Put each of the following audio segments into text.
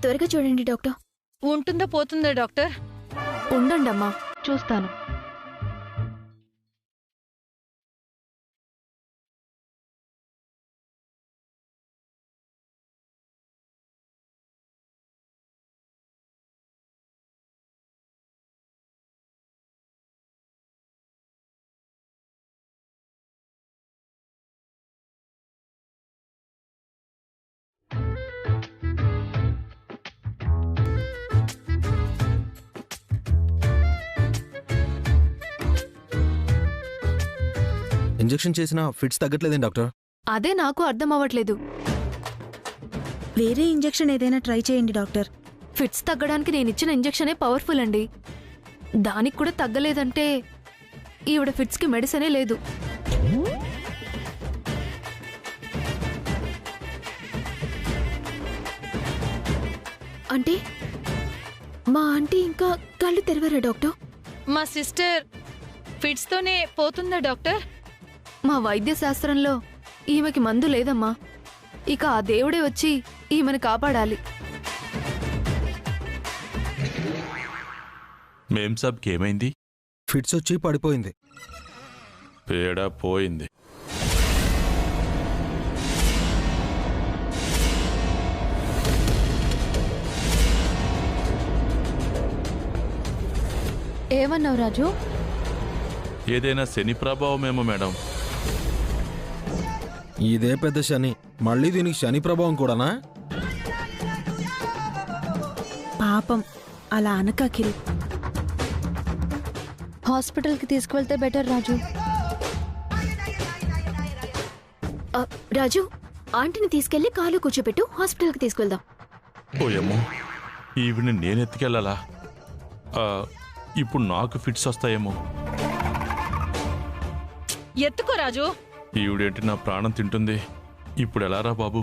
త్వరగా చూడండి డాక్టర్. ఉంటుందా పోతుందా డాక్టర్? ఉండండమ్మా, చూస్తాను. ఇంజెక్షన్ చేసినా ఫిట్స్ తగ్గట్లేదేం డాక్టర్? అదే నాకు అర్థం అవ్వట్లేదు. వేరే ఇంజెక్షన్ ఏదైనా ట్రై చేయండి డాక్టర్. ఫిట్స్ తగ్గడానికి నేనిచ్చిన ఇంజెక్షనే పవర్ఫుల్ అండి. దానికి కూడా తగ్గలేదంటే ఈవిడ ఫిట్స్కి మెడిసినే లేదు. అంటే మా ఆంటీ ఇంకా కళ్ళు తెరవరా డాక్టర్? మా సిస్టర్ ఫిట్స్ తోనే పోతుందా డాక్టర్? మా వైద్య శాస్త్రంలో ఈమెకి మందు లేదమ్మా. ఇక ఆ దేవుడే వచ్చి ఈమెను కాపాడాలి. మేం సబ్కి ఏమైంది? ఫిట్స్ వచ్చి పడిపోయింది. పేడ పోయింది. ఏమన్నావు రాజు? ఏదైనా శని ప్రభావమేమో మేడం. ఇదే పెద్ద శని, మళ్ళీ దీనికి శని ప్రభావం కూడానా? పాపం, అలా అనక అఖిల్. హాస్పిటల్కి తీసుకువెళ్తే బెటర్ రాజు. రాజు, ఆంటీని తీసుకెళ్లి కాలు కూర్చోబెట్టు, హాస్పిటల్కి తీసుకెళ్దాం. ఓయమ్మో, ఈవిని నేనెత్తుకెళ్ళాలా? ఇప్పుడు నాకు ఫిట్స్ వస్తాయేమో. ఎత్తుకో రాజు. ఈవిడేంటి నా ప్రాణం తింటుంది. ఇప్పుడు ఎలారా బాబు?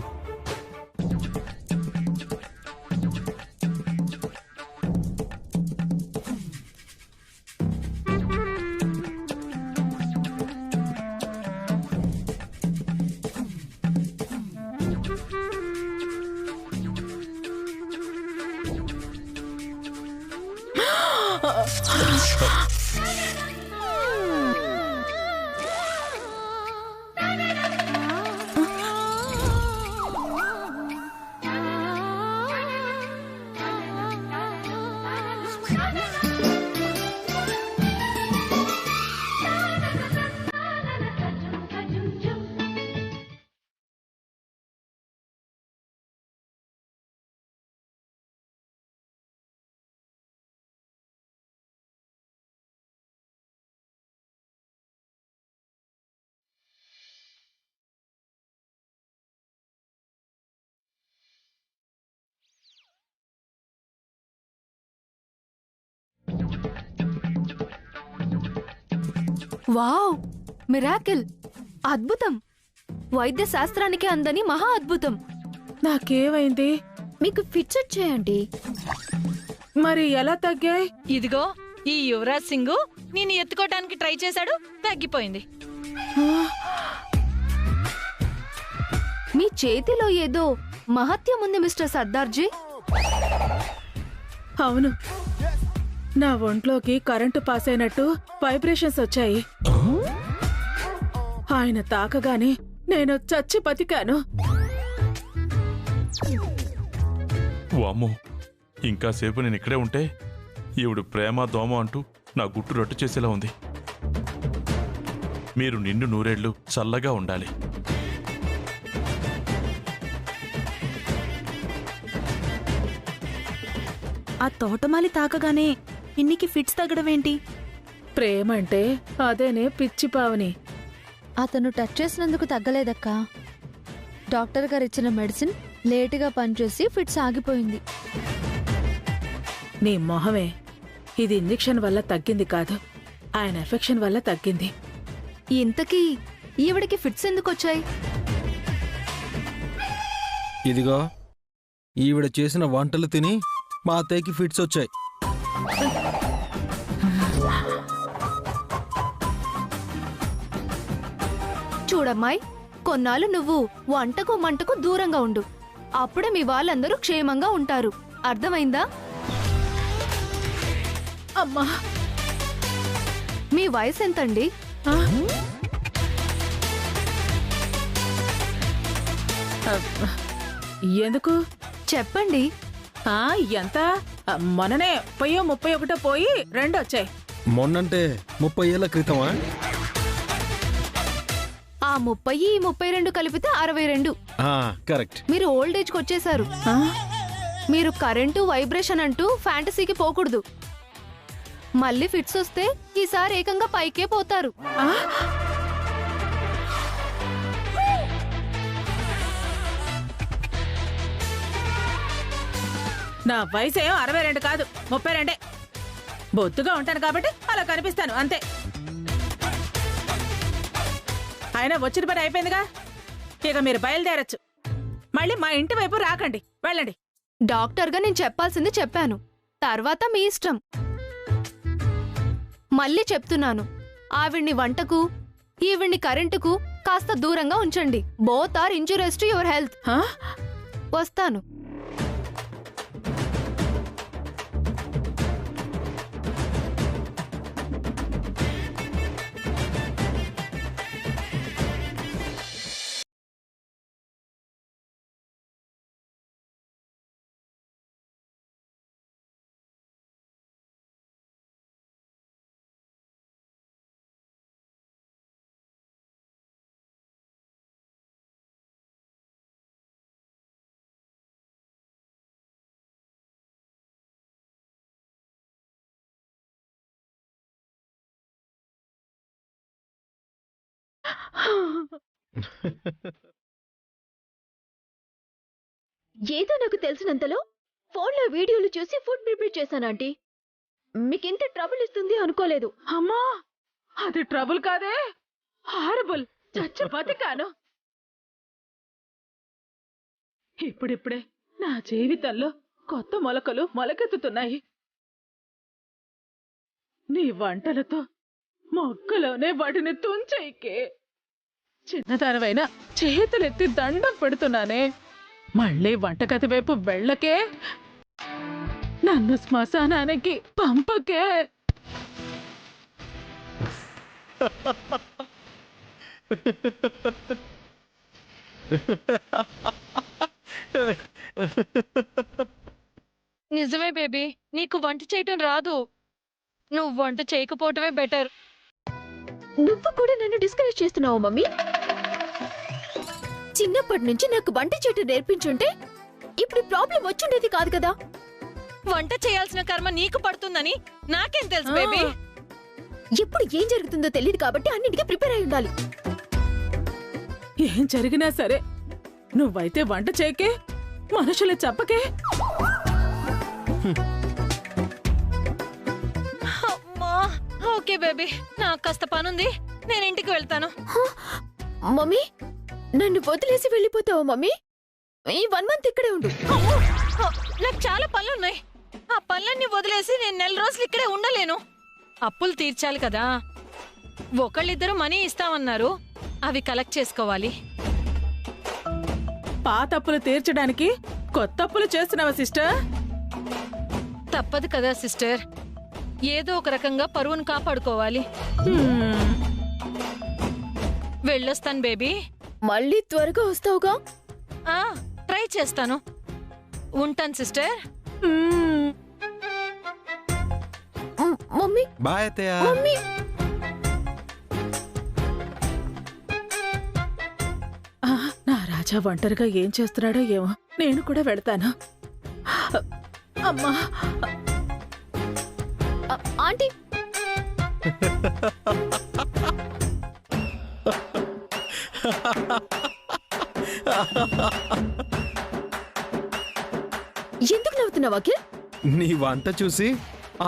వావ్, మిరాకిల్, అద్భుతం. వైద్య శాస్త్రానికి అందని మహా అద్భుతం. నాకేమైంది? మీకు ఫిట్స్ వచ్చాయండి. మరి ఎలా తగ్గాయి? ఇదిగో ఈ యువరాజ్ సింగ్ నేను ఎత్తుకోవడానికి ట్రై చేశాడు, తగ్గిపోయింది. మీ చేతిలో ఏదో మహత్యం ఉంది మిస్టర్ సర్దార్జీ. అవును, నా ఒంట్లోకి కరెంటు పాస్ అయినట్టు వైబ్రేషన్స్ వచ్చాయి. ఆయన తాకగానే నేను చచ్చి బతికాను. వామ్మో, ఇంకా సేపు నేను ఇక్కడే ఉంటే ఈవిడు ప్రేమ దోమ అంటూ నా గుట్టు రట్టు చేసేలా ఉంది. మీరు నిండు నూరేళ్లు చల్లగా ఉండాలి. ఆ తోటమాలి తాకగానే ఇన్నికి ఫిట్స్ తగ్గడమేంటి? ప్రేమంటే అదేనే పిచ్చి పావని. అతను టచ్ చేసినందుకు తగ్గలేదక్కా. డాక్టర్ గారు ఇచ్చిన మెడిసిన్ లేటుగా పనిచేసి ఫిట్స్ ఆగిపోయింది. నీ మొహమే, ఇది ఇంజెక్షన్ వల్ల తగ్గింది కాదు, ఆయన ఎఫెక్షన్ వల్ల తగ్గింది. ఇంతకీ ఈవిడికి ఫిట్స్ ఎందుకు వచ్చాయి? ఇదిగో, ఈవిడ చేసిన వంటలు తిని మా అత్తయ్యకి ఫిట్స్ వచ్చాయి. చూడమ్మాయి, కొన్నాళ్ళు నువ్వు వంటకు మంటకు దూరంగా ఉండు. అప్పుడే మీ వాళ్ళందరూ క్షేమంగా ఉంటారు. అర్థమైందా? అమ్మా మీ వయసు ఎంతండి? ఆ? ఎందుకు? చెప్పండి. ఎంత? మొన్ననే 31 పోయి 2 వచ్చాయి. మొన్నంటే 30 ఏళ్ల క్రితమా? ఆ 30 ఈ 32 కలిపితే 62. కరెక్ట్. మీరు ఓల్డ్ ఏజ్కి వచ్చేసారు. ఆ? మీరు కరెంటు వైబ్రేషన్ అంటూ ఫ్యాంటసీకి పోకూడదు. మళ్ళీ ఫిట్స్ వస్తే ఈసారి ఏకంగా పైకే పోతారు. ఆ? నా వయసు ఏం 62 కాదు, 32. బొత్తుగా ఉంటాను కాబట్టి అలా కనిపిస్తాను అంతే. ఆయన వచ్చిన పని అయిపోయిందిగా, ఇక మీరు బయలుదేరచ్చు. మళ్ళీ మా ఇంటి వైపు రాకండి, వెళ్ళండి. డాక్టర్గా నేను చెప్పాల్సింది చెప్పాను, తర్వాత మీ ఇష్టం. మళ్ళీ చెప్తున్నాను, ఆవిడ్ని వంటకు ఈవిడ్ని కరెంటుకు కాస్త దూరంగా ఉంచండి. Both are injurious to your health. ఆ? వస్తాను. ఏదో నాకు తెలిసినంతలో ఫోన్లో వీడియోలు చూసి ఫుడ్ ప్రిపేర్ చేశానంటీ. మీకింత ట్రబుల్ ఇస్తుంది అనుకోలేదు. అమ్మా, అది ట్రబుల్ కాదే, హారబుల్. చచ్చి బతికాను. ఇప్పుడిప్పుడే నా జీవితంలో కొత్త మొలకలు మొలకెత్తుతున్నాయి. నీ వంటలతో మొక్కలోనే వాటిని తుంచేయికే. చిన్నదానివైనా చేతులెత్తి దండం పెడుతున్నానే. మళ్ళీ వంటగది వైపు వెళ్ళకే, నన్ను శ్మశానానికి పంపకే. నిజమే బేబీ, నీకు వంట చేయటం రాదు. నువ్వు వంట చేయకపోవటమే బెటర్. నువ్వు కూడా నన్ను డిస్కరేజ్ చేస్తున్నావు మమ్మీ. చిన్నప్పటి నుంచి నాకు వంట చేయటం నేర్పించుంటే ఇప్పుడు ప్రాబ్లం వచ్చుండేది కాదు కదా. వంట చేయాల్సిన కర్మ నీకు పడుతుందని నాకేం తెలుసు బేబీ. ఎప్పుడు ఏం జరుగుతుందో తెలియదు కాబట్టి అన్నిటికీ ప్రిపేర్ అయి ఉండాలి. ఏం జరిగినా సరే నువ్వైతే వంట చేయకే, మనుషులు చెప్పకే. అమ్మా, ఓకే బేబీ, నాకు కాస్త పనుంది, నేను ఇంటికి వెళ్తాను. మమ్మీ, నన్ను వదిలేసి వెళ్ళిపోతావా మమ్మీ? ఈ 1 మంత్ ఇక్కడే ఉండు. అమ్మో, నాకు చాలా పనులున్నాయి. ఆ పనులన్నీ వదిలేసి నేను 4 రోజులు ఇక్కడే ఉండలేను. అప్పులు తీర్చాలి కదా. ఒకళ్ళిద్దరు మనీ ఇస్తామన్నారు, అవి కలెక్ట్ చేసుకోవాలి. పాత అప్పులు తీర్చడానికి కొత్త అప్పులు చేస్తున్నావా సిస్టర్? తప్పదు కదా సిస్టర్, ఏదో ఒక రకంగా పరువును కాపాడుకోవాలి. వెళ్ళొస్తాను బేబీ. మళ్ళీ త్వరగా వస్తావుగా? ట్రై చేస్తాను. ఉంటాను సిస్టర్. మమ్మీ, బాయ్ అత్తయ్య. మమ్మీ. నా రాజా ఒంటరిగా ఏం చేస్తున్నాడో ఏమో, నేను కూడా వెళ్తాను. అమ్మా, ఆంటీ. ఎందుకు నవ్వుతున్నావు అఖిల్? నీ వంట చూసి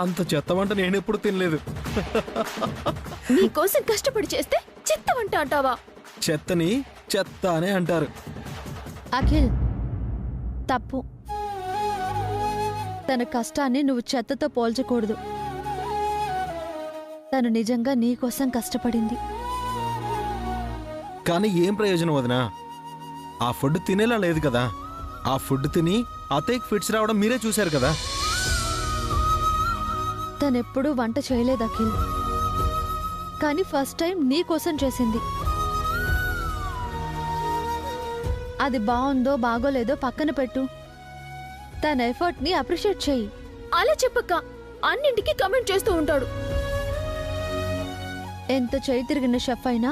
అంత చెత్త వంట నేనెప్పుడు తినలేదు. నీకోసం కష్టపడి చేస్తే చెత్త వంట అంటావా? చెత్తని చెత్త అనే అంటారు. అఖిల్, తప్పు. తన కష్టాన్ని నువ్వు చెత్తతో పోల్చకూడదు. తను నిజంగా నీకోసం కష్టపడింది. కానీ ఏం ప్రయోజనం వదినా? ఆ ఫుడ్ తినేలా లేదు కదా. ఆ ఫుడ్ తిని అత్తయ్యకి ఫిట్స్ రావడం మీరే చూశారు కదా. తనెప్పుడూ వంట చేయలేదు అఖిల్, కానీ ఫస్ట్ టైం నీ కోసం చేసింది. అది బాగుందో బాగోలేదో పక్కన పెట్టు, తన ఎఫర్ట్ని అప్రిషియేట్ చేయి. అలా చెప్పక్క, అన్నింటికి కమెంట్ చేస్తూ ఉంటాడు. ఎంత చేయి తిరిగిన షెఫ్ అయినా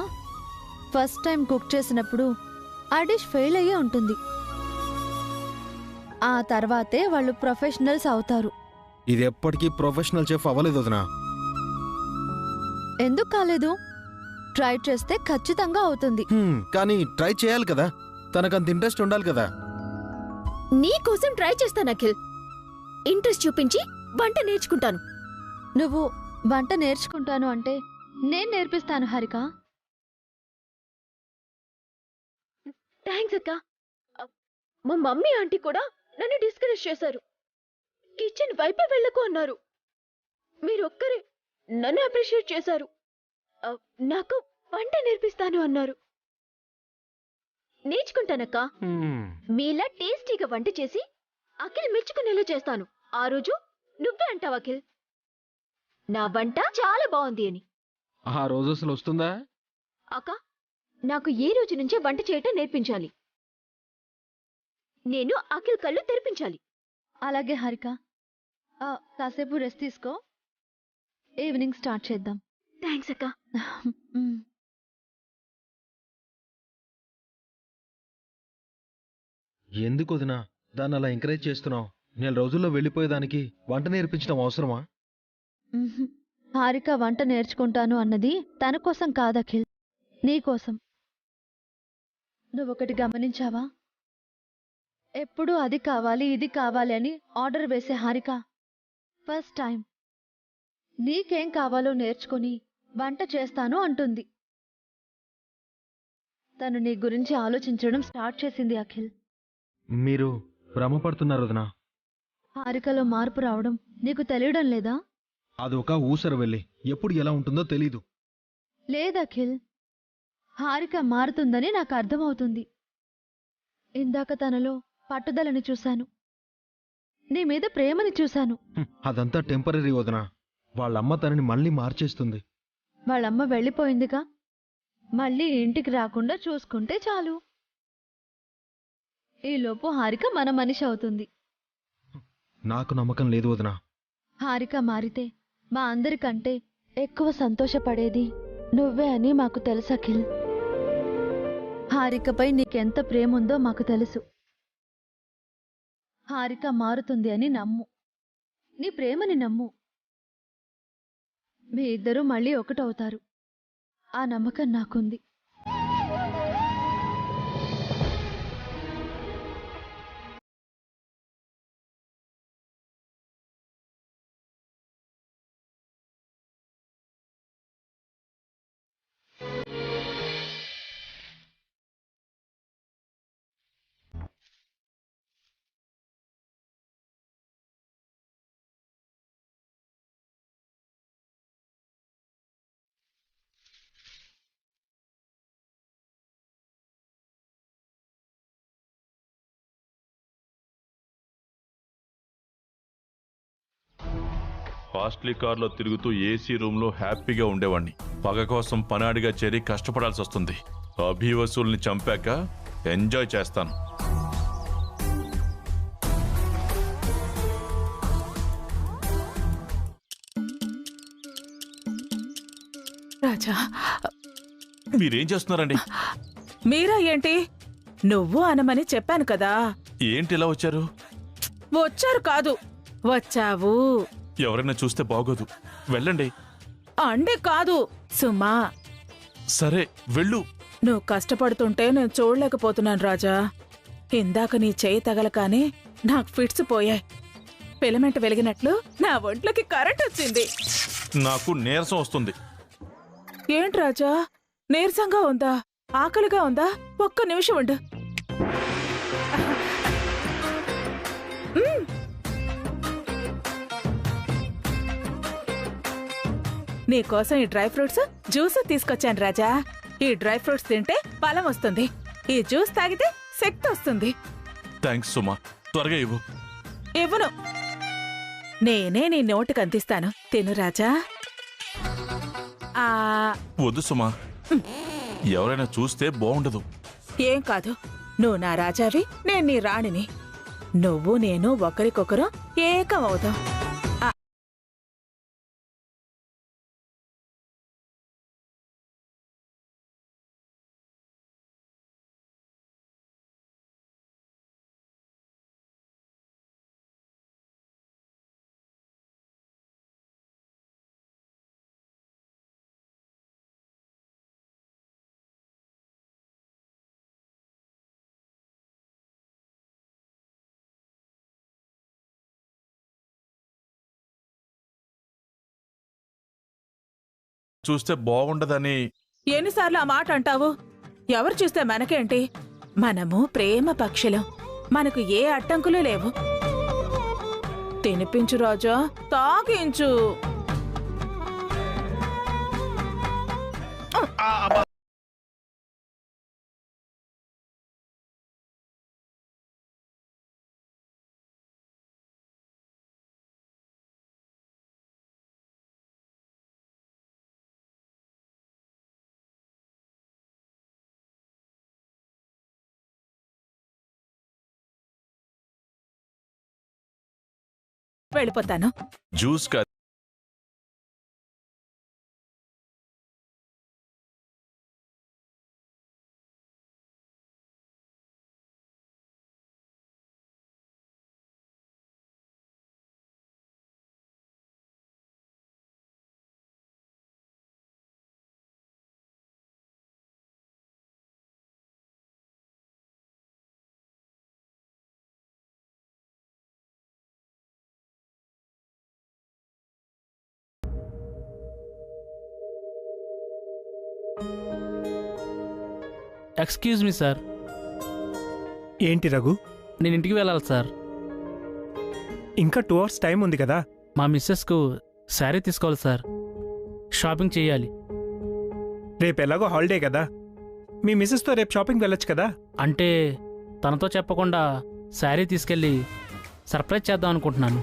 ఫస్ట్ టైం కుక్ చేసినప్పుడు ఆ డిష్ ఫెయిల్ అయ్యే ఉంటుంది. ఆ తర్వాతే వాళ్ళు ప్రొఫెషనల్స్ అవుతారు. ఇది ఎప్పటికీ ప్రొఫెషనల్ చెఫ్ అవ్వలేదు వదినా. ఎందుకు కాలేదు? ట్రై చేస్తే ఖచ్చితంగా అవుతుంది. కానీ ట్రై చేయాలి కదా, తనకంత ఇంట్రెస్ట్ ఉండాలి కదా. నీ కోసం ట్రై చేస్తాను అఖిల్. ఇంట్రెస్ట్ చూపించి వంట నేర్చుకుంటాను. నువ్వు వంట నేర్చుకుంటాను అంటే నేను నేర్పిస్తాను హారిక. థ్యాంక్స్ అక్క. మా మమ్మీ ఆంటీ కూడా నన్ను డిస్కరేజ్ చేశారు. కిచెన్ వైపే వెళ్ళకు అన్నారు. మీరొక్కరే నన్ను అప్రిషియేట్ చేశారు. నాకు వంట నేర్పిస్తాను అన్నారు. నేర్చుకుంటానక్క. మీలా టేస్టీగా వంట చేసి అఖిల్ మెచ్చుకునేలా చేస్తాను. ఆ రోజు నువ్వే అంటావు అఖిల్, నా వంట చాలా బాగుంది అని. ఆ రోజు అసలు వస్తుందా? అక్క, నాకు ఏ రోజు నుంచే వంట చేయటం నేర్పించాలి. నేను అఖిల్ కళ్ళు తెరిపించాలి. అలాగే హారిక, కాసేపు రెస్ట్ తీసుకో, ఈవినింగ్ స్టార్ట్ చేద్దాం. థ్యాంక్స్ అక్క. ఎందుకు వదినా దాన్ని అలా ఎంకరేజ్ చేస్తున్నావు? 4 రోజుల్లో వెళ్ళిపోయేదానికి వంట నేర్పించడం అవసరమా? హారిక వంట నేర్చుకుంటాను అన్నది తన కోసం కాదు అఖిల్, నీకోసం. నువ్వొకటి గమనించావా? ఎప్పుడూ అది కావాలి ఇది కావాలి అని ఆర్డర్ వేసే హారిక ఫస్ట్ టైం నీకేం కావాలో నేర్చుకుని వంట చేస్తాను అంటుంది. తను నీ గురించి ఆలోచించడం స్టార్ట్ చేసింది అఖిల్. మీరు భ్రమపడుతున్నారు వదినా. హారికలో మార్పు రావడం నీకు తెలియడం లేదా? అదొక ఊసర వెళ్ళి ఎప్పుడు ఎలా ఉంటుందో తెలీదు. లేదఖిల్, హారిక మారుతుందని నాకు అర్థమవుతుంది. ఇందాక తనలో పట్టుదలని చూశాను, నీ మీద ప్రేమని చూశాను. అదంతా టెంపరీ వదినా. వాళ్ళమ్మ తనని మళ్ళీ మార్చేస్తుంది. వాళ్ళమ్మ వెళ్ళిపోయిందిగా, మళ్ళీ ఇంటికి రాకుండా చూసుకుంటే చాలు. ఈలోపు హారిక మన మనిషి అవుతుంది. నాకు నమ్మకం లేదు వదినా. హారిక మారితే మా అందరికంటే ఎక్కువ సంతోషపడేది నువ్వే అని మాకు తెలుసు అఖిల్. హారికపై నీకెంత ప్రేముందో మాకు తెలుసు. హారిక మారుతుంది అని నమ్ము, నీ ప్రేమని నమ్ము. మీ ఇద్దరూ మళ్ళీ ఒకటవుతారు. ఆ నమ్మకం నాకుంది. హాస్టల్ కార్లో తిరుగుతూ ఏసీ రూమ్లో హ్యాపీగా ఉండేవాణ్ణి. పగ కోసం పనాడిగా చేరి కష్టపడాల్సి వస్తుంది. అభివసుల్ని చంపాక ఎంజాయ్ చేస్తాను. రాజా, మీరేం చేస్తున్నారండి? మీరా ఏంటి? నువ్వు అనమని చెప్పాను కదా. ఏంటి ఇలా వచ్చారు? వచ్చారు కాదు, వచ్చావు. ఎవరైనా చూస్తే బాగోదు, వెళ్ళండి. అండే కాదు సుమా. సరే వెళ్ళు. నువ్వు కష్టపడుతుంటే నేను చూడలేకపోతున్నాను రాజా. ఇందాక నీ చేయి తగలకానే నాకు ఫిట్స్ పోయాయి. ఫిలమెంట్ వెలిగినట్లు నా ఒంట్లోకి కరెంట్ వచ్చింది. నాకు నీరసం వస్తుంది. ఏంటి రాజా, నీరసంగా ఉందా? ఆకలిగా ఉందా? ఒక్క నిమిషం ఉండు. నీకోసం ఈ డ్రై ఫ్రూట్స్ జ్యూస్ తీసుకొచ్చాను రాజా. ఈ డ్రై ఫ్రూట్స్ తింటే బలం వస్తుంది, ఈ జ్యూస్ తాగితే శక్తి వస్తుంది. థ్యాంక్స్ సుమా, త్వరగా ఇవ్వు. ఇవ్వను. నేనే నీ నోటికి అందిస్తాను. తిను రాజా. ఆ వద్దు సుమా, ఎవరైనా చూస్తే బాగుండదు. ఏం కాదు. నువ్వు నా రాజావి, నేను నీ రాణిని. నువ్వు నేను ఒకరికొకరు ఏకం అవుదాం. చూస్తే బాగుండదని. ఎన్నిసార్లు ఆ మాట అంటావు? ఎవరు చూస్తే మనకేంటి? మనము ప్రేమ పక్షులం. మనకు ఏ అడ్డంకులు లేవు. తినిపించు రాజా, తాగించు. వెళ్ళిపోతాను. జ్యూస్ కా ఎక్స్క్యూజ్ మీ సార్. ఏంటి రఘు? నేను ఇంటికి వెళ్ళాలి సార్. ఇంకా 2 hours టైం ఉంది కదా. మా మిస్సెస్కు శారీ తీసుకోవాలి సార్. షాపింగ్ చేయాలి. రేపు ఎలాగో హాలిడే కదా, మీ మిస్సెస్తో రేపు షాపింగ్ వెళ్ళొచ్చు కదా. అంటే తనతో చెప్పకుండా శారీ తీసుకెళ్ళి సర్ప్రైజ్ చేద్దాం అనుకుంటున్నాను.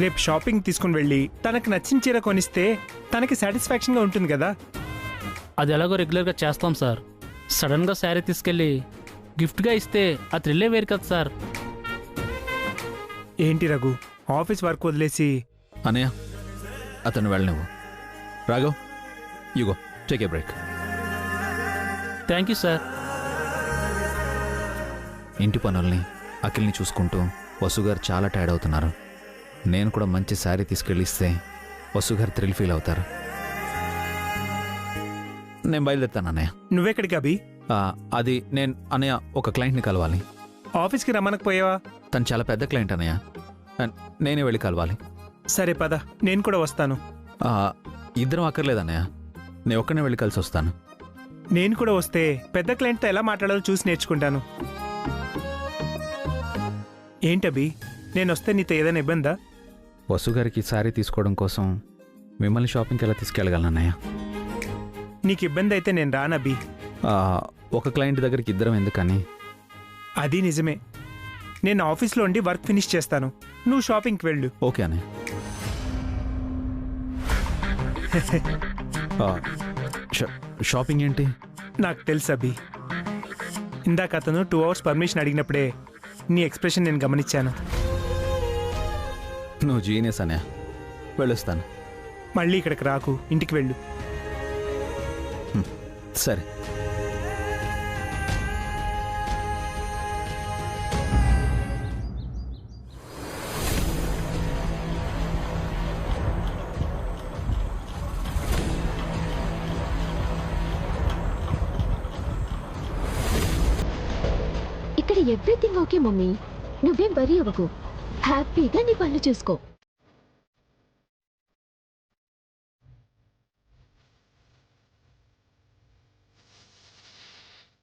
రేపు షాపింగ్ తీసుకుని వెళ్ళి తనకు నచ్చిన చీర కొనిస్తే తనకి సాటిస్ఫాక్షన్గా ఉంటుంది కదా. అది ఎలాగో రెగ్యులర్గా చేస్తాం సార్. సడన్గా శారీ తీసుకెళ్ళి గిఫ్ట్గా ఇస్తే ఆ థ్రిల్లే వేరు కదా సార్. ఏంటి రఘు, ఆఫీస్ వర్క్ వదిలేసి? అనయ్య, అతను వెళ్ళనివ్వు. Raghav, you go take a break. Thank you sir. ఇంటి పనుల్ని అఖిల్ని చూసుకుంటూ వసుగారు చాలా టైర్డ్ అవుతున్నారు. నేను కూడా మంచి శారీ తీసుకెళ్ళిస్తే వసుగారు థ్రిల్ ఫీల్ అవుతారు. నేను బయలుదేరుతాను అన్నయ్య. నువ్వెక్కడికి అభి? అది నేను అన్నయ్య ఒక క్లయింట్ని కలవాలి. ఆఫీస్కి రమ్మనకపోయావా? తను చాలా పెద్ద క్లయింట్ అన్నయ్య, నేనే వెళ్ళి కలవాలి. సరే పద, నేను కూడా వస్తాను. ఇద్దరం అక్కర్లేదన్నయ్య, నేను ఒక్కనే వెళ్ళి కలిసి వస్తాను. నేను కూడా వస్తే పెద్ద క్లయింట్తో ఎలా మాట్లాడాలో చూసి నేర్చుకుంటాను. ఏంటభి, నేను వస్తే నీతో ఏదైనా ఇబ్బందా? వసుగారికి శారీ తీసుకోవడం కోసం మిమ్మల్ని షాపింగ్కి ఎలా తీసుకెళ్ళగలను అన్నయ్య? నీకు ఇబ్బంది అయితే నేను రానభి. ఒక క్లయింట్ దగ్గరికి ఇద్దరం ఎందుకని? అది నిజమే. నేను ఆఫీస్లో ఉండి వర్క్ ఫినిష్ చేస్తాను, నువ్వు షాపింగ్కి వెళ్ళు. ఓకే అన్నయ్య. షాపింగ్ ఏంటి? నాకు తెలుసు అభి. ఇందాక అతను 2 hours పర్మిషన్ అడిగినప్పుడే నీ ఎక్స్ప్రెషన్ నేను గమనించాను. నువ్వు జీనియస్ అన్నయ్య, వెళ్ళొస్తాను. మళ్ళీ ఇక్కడికి రాకు, ఇంటికి వెళ్ళు. సరే. ఇక్కడ ఎవ్రీథింగ్ ఓకే మమ్మీ, నువ్వేం వరీ అవ్వకు. హ్యాపీగా నీ పనులు చూసుకో.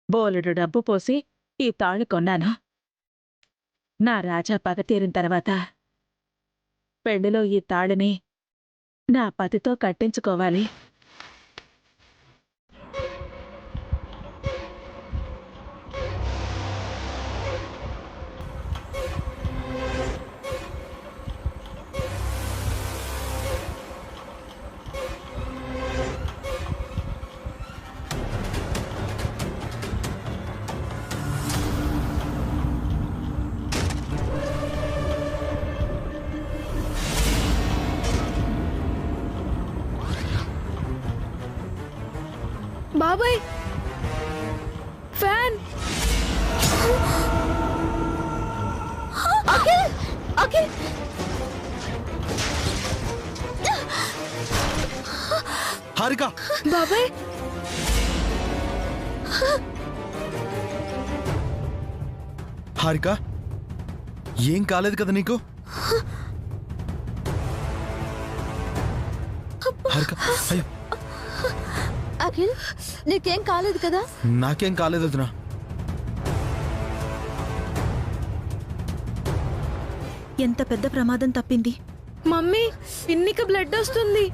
బోలెడు డబ్బు పోసి ఈ తాళి కొన్నాను. నా రాజా పగ తీరిన తర్వాత పెళ్లిలో ఈ తాళిని నా పతితో కట్టించుకోవాలి. బాబాయ్ ఫ్యాన్. అఖిల్ అఖిల్ హారిక బాబాయ్ హారిక ఏం కాలేదు కదా నీకు? హారిక అయ్యో అఖిల్ నీకేం కాలేదు కదా? నాకేం కాలేదు వదినా. ఎంత పెద్ద ప్రమాదం తప్పింది. మమ్మీ పిన్నికి బ్లడ్ వస్తుంది.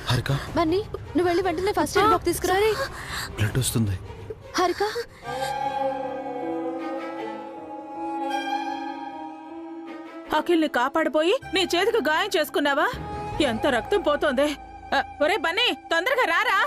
హారిక బన్నీ నువ్వు వెళ్ళి వెంటనే ఫస్ట్ ఎయిడ్ బాక్స్ తీసుకురా. బ్లడ్ వస్తుంది. హారిక అఖిల్ని కాపాడిపోయి నీ చేతికి గాయం చేసుకున్నావా? ఎంత రక్తం పోతోంది. ఒరే బన్నీ తొందరగా రారా.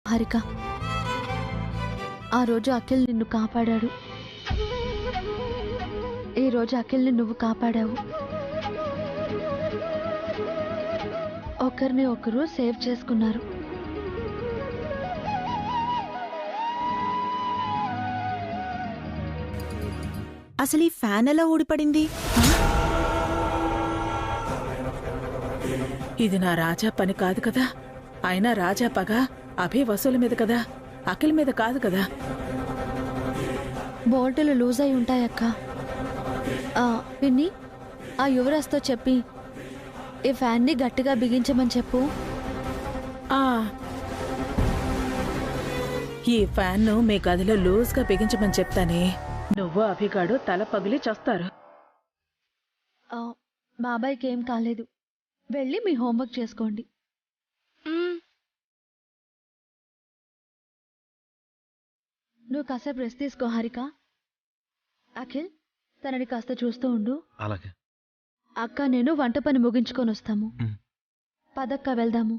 హారిక ఆ రోజు అఖిల్ నిన్ను కాపాడాడు. ఈ రోజు అఖిల్ని నువ్వు కాపాడావు. ఒకరిని ఒకరు సేవ్ చేసుకున్నారు. అసలు ఈ ఫ్యాన్ ఎలా ఊడిపడింది? ఇది నా రాజా పని కాదు కదా. అయినా రాజా పగ అభి వసూలు మీద కదా, అఖిల్ మీద కాదు కదా. బోల్టులు లూజ్ అయి ఉంటాయక్క. విన్ని ఆ యువరాజ్తో చెప్పి ఈ ఫ్యాన్ని గట్టిగా బిగించమని చెప్పు. ఈ ఫ్యాన్ను మీ గదిలో లూజ్గా బిగించమని చెప్తానే. నువ్వు అభిగాడు తల పగిలి చస్తారు. బాబాయ్కి ఏం కాలేదు. వెళ్ళి మీ హోంవర్క్ చేసుకోండి. నువ్వు కాసేపు రెస్ట్ తీసుకో హారిక. అఖిల్ తనని కాస్త చూస్తూ ఉండు. అలాగే అక్క నేను వంట పని ముగించుకొని వస్తాము. పదక్క వెళ్దాము.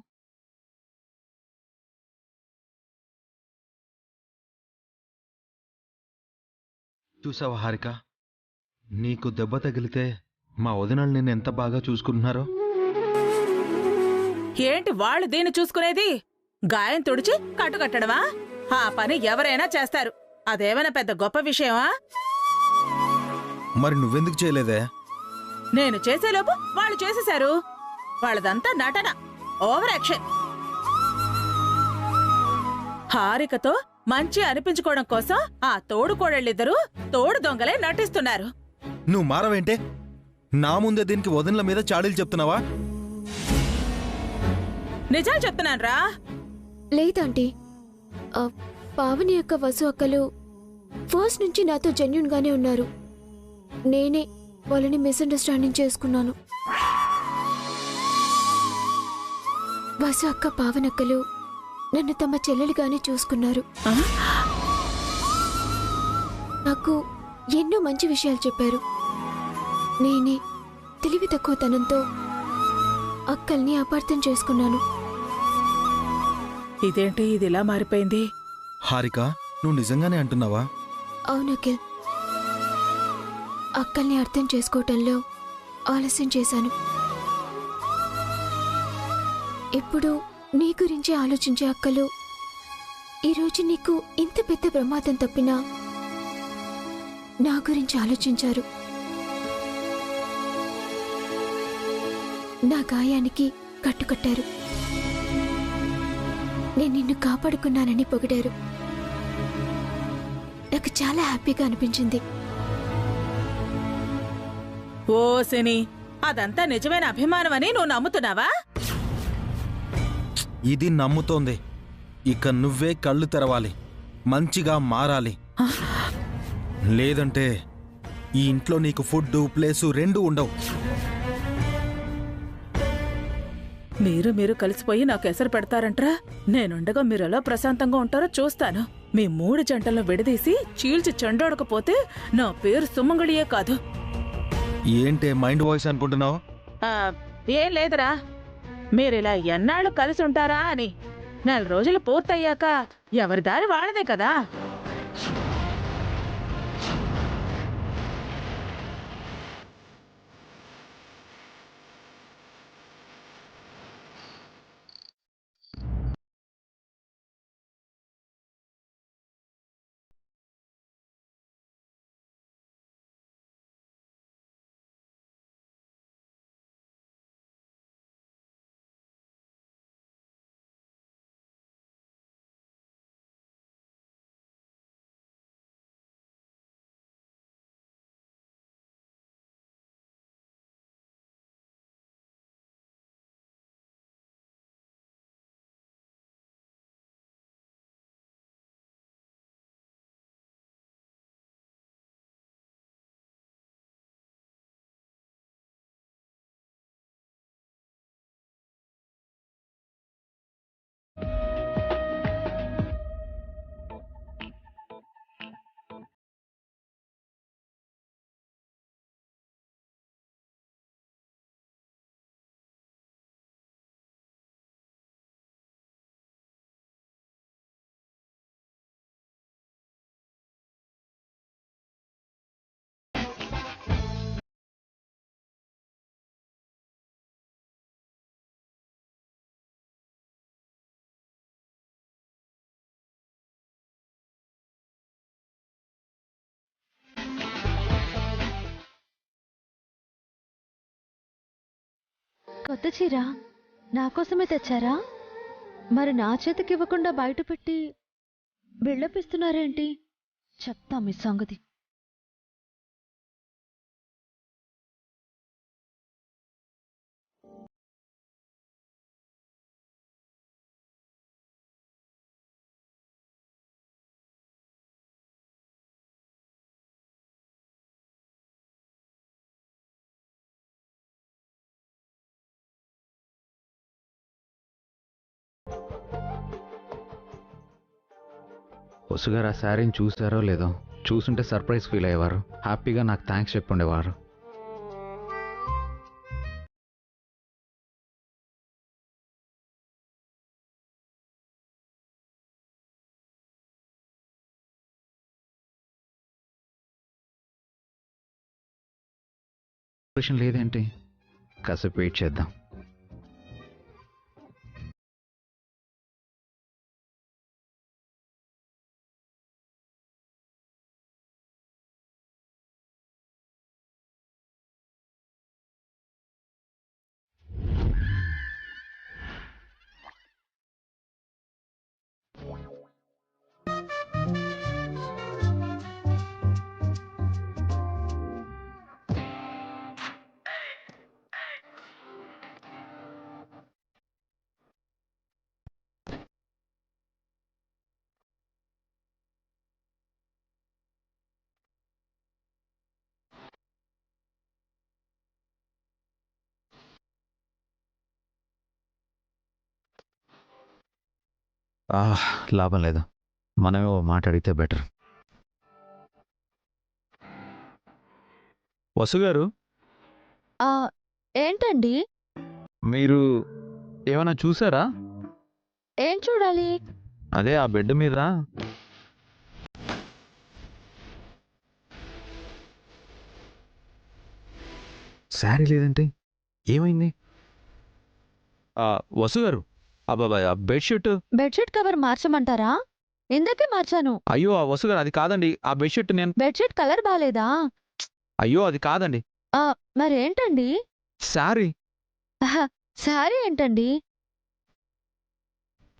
చూసావా హారిక, నీకు దెబ్బ తగిలితే మా వదినలు నిన్ను ఎంత బాగా చూసుకుంటున్నారో. ఏంటి వాళ్ళు దీన్ని చూసుకునేది? గాయం తుడిచి కట్టుకట్టడమా? ఆ పని ఎవరైనా చేస్తారు. అదేమైనా పెద్ద గొప్ప విషయమా? మరి నువ్వెందుకు చేయలేదే? నేను చేసేలోపు వాళ్ళు చేసేశారు. వాళ్ళదంతా నటన, ఓవర్ యాక్షన్. హారికతో మంచి అనిపించుకోవడం కోసం ఆ తోడుకోడళ్ళిద్దరూ తోడు దొంగలే నటిస్తున్నారు. నువ్వు మారవేంటే? నా ముందే దీనికి వదినల మీద చాడీలు చెప్తున్నావా? నిజాలు చెప్తున్నాన్రా. లేదంటీ, పావని అక్క వసు అక్కలు ఫస్ట్ నుంచి నాతో జెన్యూన్ గానే ఉన్నారు. నేనే వాళ్ళని మిస్అండర్స్టాండింగ్ చేసుకున్నాను. వసు అక్క పావనక్కలు నన్ను తమ చెల్లెలిగానే చూసుకున్నారు. నాకు ఎన్నో మంచి విషయాలు చెప్పారు. నేనే తెలివి తక్కువతనంతో అక్కల్ని అపార్థం చేసుకున్నాను. ఇదేంటి ఇది ఇలా మారిపోయింది? హారిక, నువ్వు నిజంగానే అంటున్నావా? అవును అఖిల్, అక్కల్ని అర్థం చేసుకోవటంలో ఆలస్యం చేశాను. ఇప్పుడు నీ గురించి ఆలోచించే అక్కలు ఈరోజు నీకు ఇంత పెద్ద ప్రమాదం తప్పినా నా గురించి ఆలోచించారు. నా గాయానికి కట్టుకట్టారు. నేను నిన్ను కాపాడుకున్నానని పొగిడారు. నాకు చాలా హ్యాపీగా అనిపించింది. ఓ శని, అదంతా నిజమైన అభిమానమని నువ్వు నమ్ముతున్నావా? ఇది నమ్ముతోంది. ఇక నువ్వే కళ్ళు తెరవాలి, మంచిగా మారాలి. లేదంటే ఈ ఇంట్లో నీకు ఫుడ్, ప్లేసు రెండూ ఉండవు. మీరు కలిసిపోయి నాకు ఎసరు పెడతారంట్రా? నేనుండగా మీరు ఎలా ప్రశాంతంగా ఉంటారో చూస్తాను. మీ 3 జంటలను విడదీసి చీల్చి చెండాడకపోతే నా పేరు సుమంగళియే కాదు. ఏంటే మైండ్ వాయిస్ అనుకుంటున్నావు? ఏం లేదురా, మీరిలా ఎన్నాళ్ళు కలిసి ఉంటారా అని. 4 రోజులు పూర్తయ్యాక ఎవరి దారి వాళ్ళదే కదా. కొత్త చీర నా కోసమే తెచ్చారా? మరి నా చేతికి ఇవ్వకుండా బయట పెట్టి బిళ్ళపిస్తున్నారేంటి? చెప్తా మీ సంగతి. వసుగారు ఆ శారీని చూసారో లేదో, చూసుంటే సర్ప్రైజ్ ఫీల్ అయ్యేవారు. హ్యాపీగా నాకు థ్యాంక్స్ చెప్పుండేవారు. ఆపరేషన్ లేదేంటి? కాసేపు వెయిట్ చేద్దాం. లాభం లేదు, మనమే ఓ మాట అడిగితే బెటర్. వసుగారు, ఆ, ఏంటండి? మీరు ఏమైనా చూసారా? ఏం చూడాలి? అదే ఆ బెడ్ మీద శారీ లేదంటే ఏమైంది? వసు గారు, అబ్బాబాయ్ ఆ బెడ్షీట్. Bedsheet cover మార్చమంటారా? ఇందాకే మార్చాను. అయ్యో ఆ వసు గారు, అది కాదండి. ఆ బెడ్షీట్ నేను. బెడ్షీట్ కలర్ బాలేదా? అయ్యో అది కాదండి. మరేంటండి? శారీ. శారీ ఏంటండి?